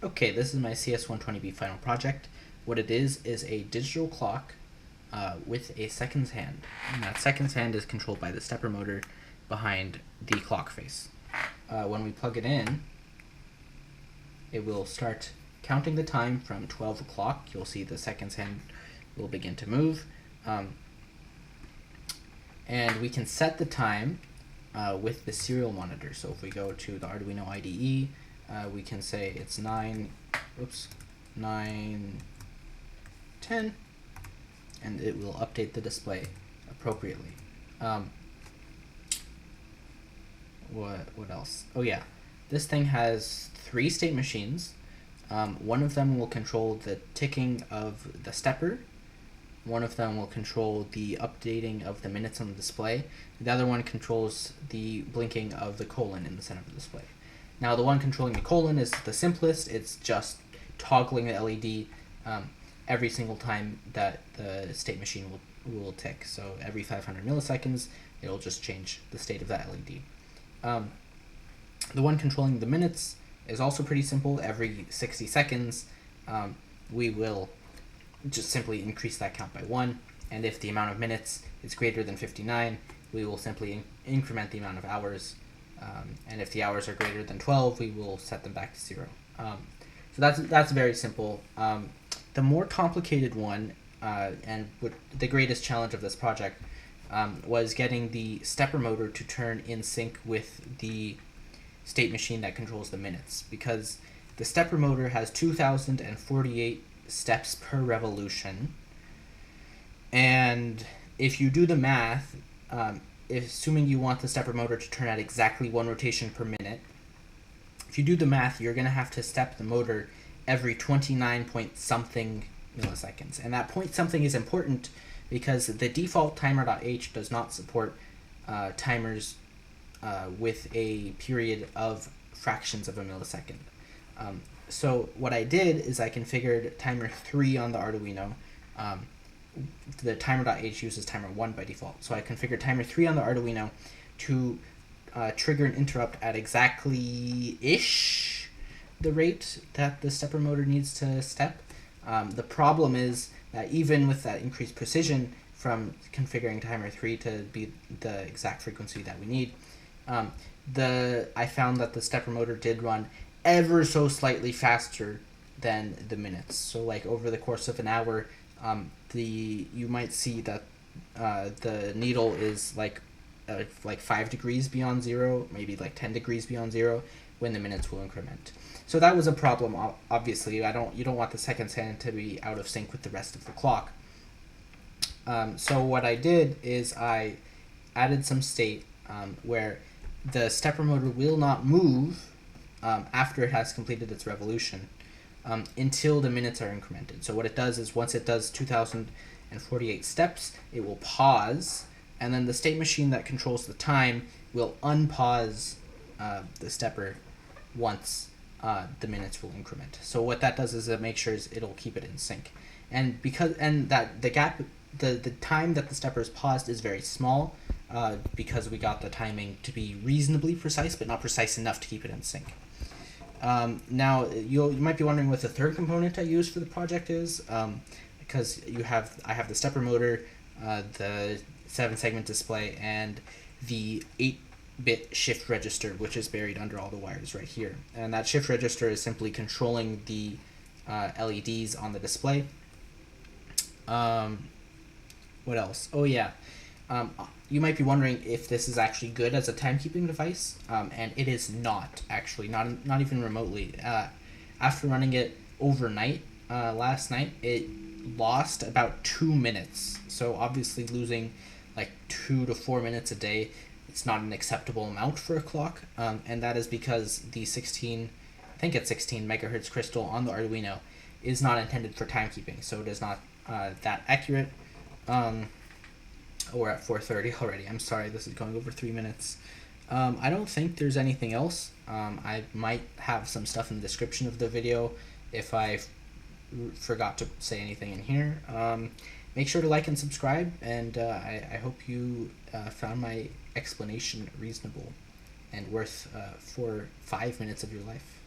Okay, this is my CS120B final project. What it is a digital clock with a seconds hand. And that seconds hand is controlled by the stepper motor behind the clock face. When we plug it in, it will start counting the time from 12 o'clock. You'll see the seconds hand will begin to move. And we can set the time with the serial monitor. So if we go to the Arduino IDE, we can say it's 9:10, and it will update the display appropriately. What else? Oh yeah, this thing has 3 state machines. One of them will control the ticking of the stepper. One of them will control the updating of the minutes on the display. The other one controls the blinking of the colon in the center of the display. Now the one controlling the colon is the simplest. It's just toggling the LED every single time that the state machine will tick. So every 500 milliseconds, it'll just change the state of that LED. The one controlling the minutes is also pretty simple. Every 60 seconds, we will just simply increase that count by 1. And if the amount of minutes is greater than 59, we will simply increment the amount of hours. And if the hours are greater than 12, we will set them back to 0. So that's very simple. The more complicated one, and the greatest challenge of this project, was getting the stepper motor to turn in sync with the state machine that controls the minutes, because the stepper motor has 2048 steps per revolution, and if you do the math, assuming you want the stepper motor to turn at exactly 1 rotation per minute, if you do the math, you're going to have to step the motor every 29 point something milliseconds. And that point something is important because the default timer.h does not support timers with a period of fractions of a millisecond. So what I did is I configured timer 3 on the Arduino. The timer.h uses timer 1 by default. So I configured timer 3 on the Arduino to trigger an interrupt at exactly-ish the rate that the stepper motor needs to step. The problem is that even with that increased precision from configuring timer 3 to be the exact frequency that we need, I found that the stepper motor did run ever so slightly faster than the minutes. So like over the course of an hour, you might see that the needle is like 5 degrees beyond 0, maybe like 10 degrees beyond 0, when the minutes will increment. So that was a problem. Obviously, you don't want the seconds hand to be out of sync with the rest of the clock. So what I did is I added some state where the stepper motor will not move after it has completed its revolution until the minutes are incremented. So what it does is once it does 2048 steps, it will pause, and then the state machine that controls the time will unpause the stepper once the minutes will increment. So what that does is it makes sure it'll keep it in sync. And that the gap, the time that the stepper is paused is very small, because we got the timing to be reasonably precise, but not precise enough to keep it in sync. Now you might be wondering what the third component I used for the project is, because I have the stepper motor, the 7-segment display, and the 8-bit shift register, which is buried under all the wires right here. And that shift register is simply controlling the LEDs on the display. What else? Oh yeah. You might be wondering if this is actually good as a timekeeping device, and it is not, actually, not even remotely. After running it overnight, last night, it lost about 2 minutes. So obviously losing like 2 to 4 minutes a day, it's not an acceptable amount for a clock, and that is because the 16 megahertz crystal on the Arduino is not intended for timekeeping, so it is not that accurate. We're at 4:30 already. I'm sorry, this is going over 3 minutes. I don't think there's anything else. I might have some stuff in the description of the video if I forgot to say anything in here. Make sure to like and subscribe, and I hope you found my explanation reasonable and worth 5 minutes of your life.